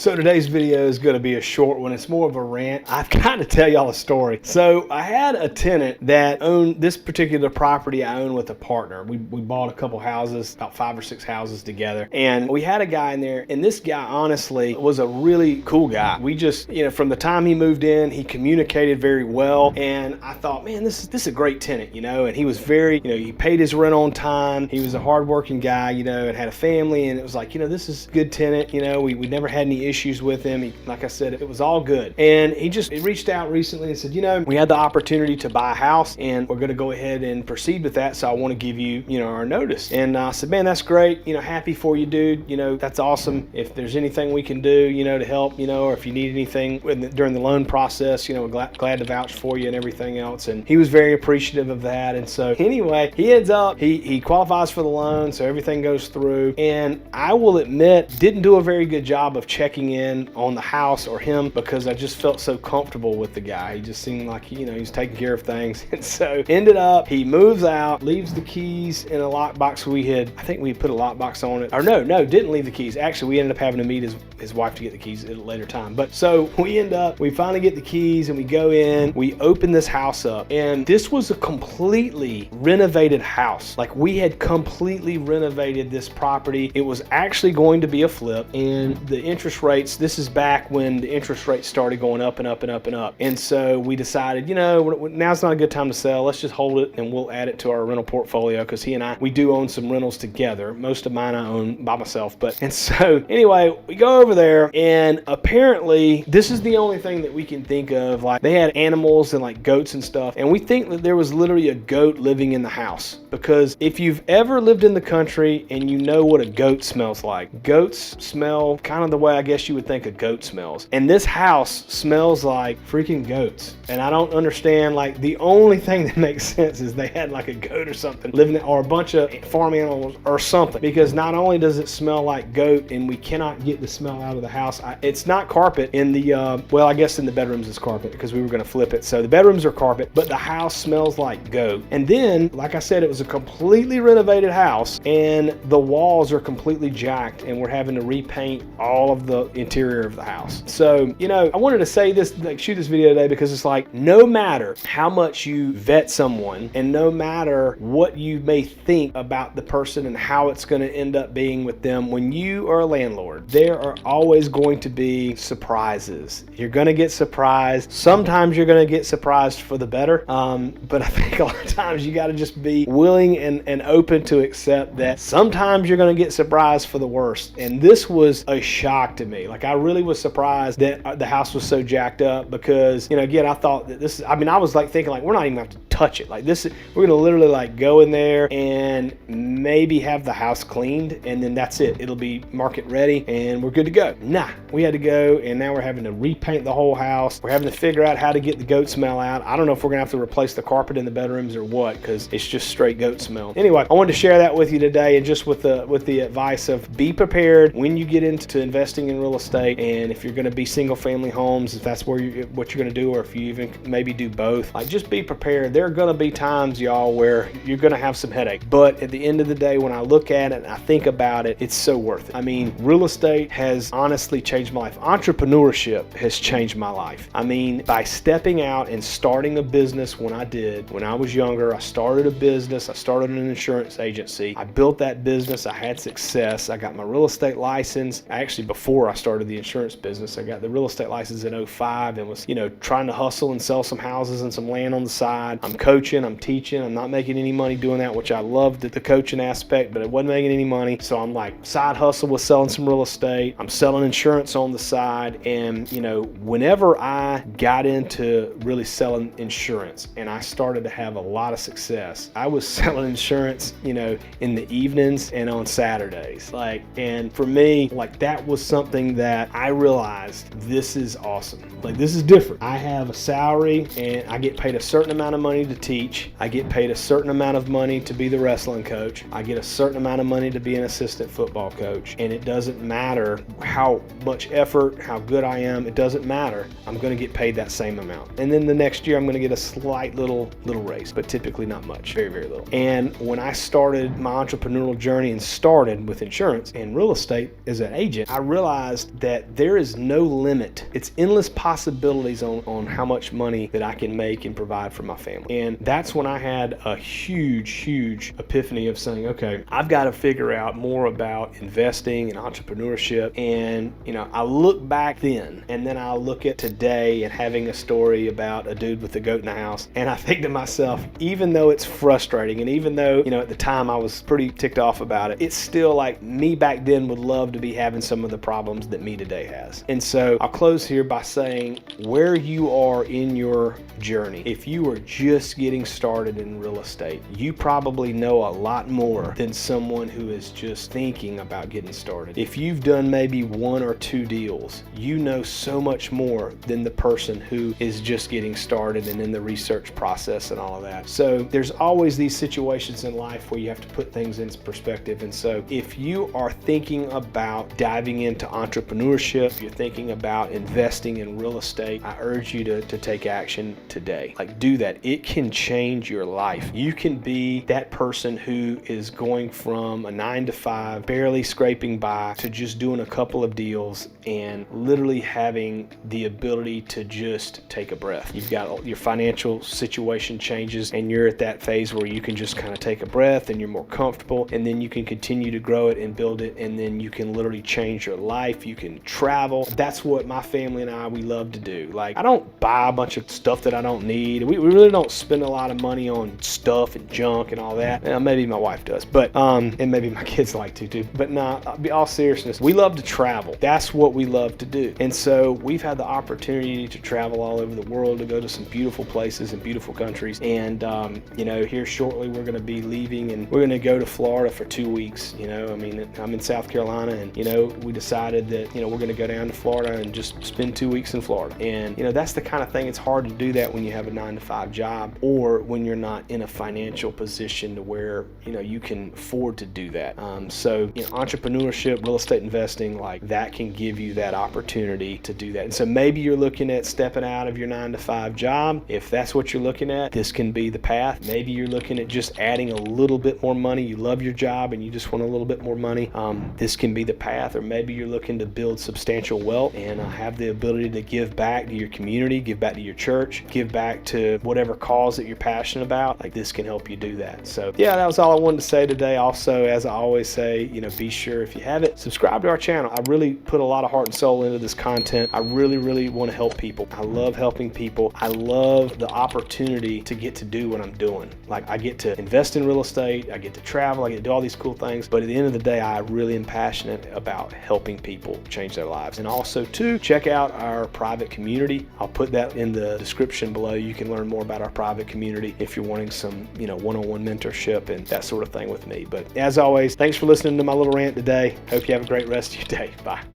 So today's video is going to be a short one. It's more of a rant. I've got to tell y'all a story. So I had a tenant that owned this particular property I own with a partner. We bought a couple houses, about 5 or 6 houses together. And we had a guy in there, and this guy honestly was a really cool guy. We just, from the time he moved in, he communicated very well. And I thought, man, this is a great tenant, and he was very, he paid his rent on time. He was a hardworking guy, and had a family. And it was like, this is a good tenant. We never had any issues with him. Like I said, it was all good. And he reached out recently and said, we had the opportunity to buy a house and we're going to go ahead and proceed with that. So I want to give you, our notice. And I said, man, that's great. Happy for you, dude. That's awesome. If there's anything we can do, to help, or if you need anything during the loan process, we're glad to vouch for you and everything else. And he was very appreciative of that. And so anyway, he ends up, he qualifies for the loan. So everything goes through. And I will admit, didn't do a very good job of checking in on the house or him because I just felt so comfortable with the guy. He just seemed like, he was taking care of things. And so ended up, he moves out, leaves the keys in a lockbox. I think we put a lockbox on it. Or no, didn't leave the keys. Actually, we ended up having to meet his wife to get the keys at a later time. But so we finally get the keys and we go in, we open this house up, and this was a completely renovated house. Like, we had completely renovated this property. It was actually going to be a flip, and the interest rates, this is back when the interest rates started going up and up and up and up. And so we decided, now's not a good time to sell. Let's just hold it and we'll add it to our rental portfolio, because he and I, we do own some rentals together. Most of mine I own by myself. And so anyway, we go over there, and apparently this is the only thing that we can think of. Like, they had animals and like goats and stuff. And we think that there was literally a goat living in the house, because if you've ever lived in the country and you know what a goat smells like, goats smell kind of the way I guess you would think a goat smells. And this house smells like freaking goats. And I don't understand, like, the only thing that makes sense is they had like a goat or something living there, or a bunch of farm animals or something, because not only does it smell like goat, and we cannot get the smell out of the house. It's not carpet in the, well, I guess in the bedrooms is carpet because we were going to flip it. So the bedrooms are carpet, but the house smells like goat. And then, like I said, it was a completely renovated house, and the walls are completely jacked, and we're having to repaint all of the interior of the house. So, I wanted to say this, like, shoot this video today, because it's like, no matter how much you vet someone, and no matter what you may think about the person and how it's going to end up being with them, when you are a landlord, there are always going to be surprises. You're going to get surprised. Sometimes you're going to get surprised for the better. But I think a lot of times you got to just be willing and open to accept that sometimes you're going to get surprised for the worst. And this was a shock to me. Like, I really was surprised that the house was so jacked up, because, again, I thought that I was like thinking, like, we're not even going to have to touch it. Like, this, we're going to literally like go in there and maybe have the house cleaned, and then that's it. It'll be market ready and we're good to go. Nah, we had to go, and now we're having to repaint the whole house. We're having to figure out how to get the goat smell out. I don't know if we're gonna have to replace the carpet in the bedrooms or what, because it's just straight goat smell. Anyway, I wanted to share that with you today, and just with the advice of be prepared when you get into investing in real estate. And if you're gonna be single family homes, if that's what you're gonna do, or if you even maybe do both, like, just be prepared. There are gonna be times, y'all, where you're gonna have some headache, but at the end of the day, when I look at it and I think about it, it's so worth it. I mean, real estate has honestly changed my life. Entrepreneurship has changed my life. I mean, by stepping out and starting a business when I was younger, I started a business. I started an insurance agency. I built that business. I had success. I got my real estate license. Actually, before I started the insurance business, I got the real estate license in 2005, and was, trying to hustle and sell some houses and some land on the side. I'm coaching, I'm teaching. I'm not making any money doing that, which I loved the coaching aspect, but it wasn't making any money. So I'm like, side hustle with selling some real estate. I'm selling insurance on the side. And, whenever I got into really selling insurance and I started to have a lot of success, I was selling insurance, in the evenings and on Saturdays. And for me, that was something that I realized, this is awesome. Like, this is different. I have a salary and I get paid a certain amount of money money to teach. I get paid a certain amount of money to be the wrestling coach. I get a certain amount of money to be an assistant football coach. And it doesn't matter how much effort, how good I am, it doesn't matter. I'm going to get paid that same amount. And then the next year I'm going to get a slight little raise, but typically not much, very, very little. And when I started my entrepreneurial journey and started with insurance and real estate as an agent, I realized that there is no limit. It's endless possibilities on how much money that I can make and provide for my family. And that's when I had a huge epiphany of saying, okay, I've got to figure out more about investing and entrepreneurship. And, I look back then and then I look at today and having a story about a dude with a goat in the house. And I think to myself, even though it's frustrating and even though, at the time I was pretty ticked off about it, it's still like me back then would love to be having some of the problems that me today has. And so I'll close here by saying where you are in your journey. If you are just getting started in real estate, you probably know a lot more than someone who is just thinking about getting started. If you've done maybe 1 or 2 deals, you know so much more than the person who is just getting started and in the research process and all of that. So there's always these situations in life where you have to put things in perspective. And so if you are thinking about diving into entrepreneurship, if you're thinking about investing in real estate, I urge you to take action today. Like, do that. It can change your life. You can be that person who is going from a 9-to-5, barely scraping by, to just doing a couple of deals and literally having the ability to just take a breath. You've got your financial situation changes and you're at that phase where you can just kind of take a breath and you're more comfortable, and then you can continue to grow it and build it, and then you can literally change your life. You can travel. That's what my family and we love to do. Like, I don't buy a bunch of stuff that I don't need. We really don't spend a lot of money on stuff and junk and all that. Maybe my wife does, but and maybe my kids like to too. But nah, all seriousness, we love to travel. That's what we love to do. And so we've had the opportunity to travel all over the world, to go to some beautiful places and beautiful countries. And here shortly we're going to be leaving and we're going to go to Florida for 2 weeks. I'm in South Carolina, and we decided that we're going to go down to Florida and just spend 2 weeks in Florida. And that's the kind of thing, it's hard to do that when you have a 9-to-5 job, or when you're not in a financial position to where you can afford to do that. So entrepreneurship, real estate investing, like that can give you that opportunity to do that. And so maybe you're looking at stepping out of your 9-to-5 job. If that's what you're looking at, this can be the path. Maybe you're looking at just adding a little bit more money. You love your job and you just want a little bit more money. This can be the path. Or maybe you're looking to build substantial wealth and have the ability to give back to your community, give back to your church, give back to whatever cause that you're passionate about. Like, this can help you do that. So yeah, that was all I wanted to say today. Also, as I always say, be sure, if you haven't, subscribe to our channel. I really put a lot of heart and soul into this content. I really want to help people. I love helping people. I love the opportunity to get to do what I'm doing. Like, I get to invest in real estate, I get to travel, I get to do all these cool things, but at the end of the day, I really am passionate about helping people change their lives. And also too, check out our private community. I'll put that in the description below. You can learn more about our private community if you're wanting some, one-on-one mentorship and that sort of thing with me. But as always, thanks for listening to my little rant today. Hope you have a great rest of your day. Bye.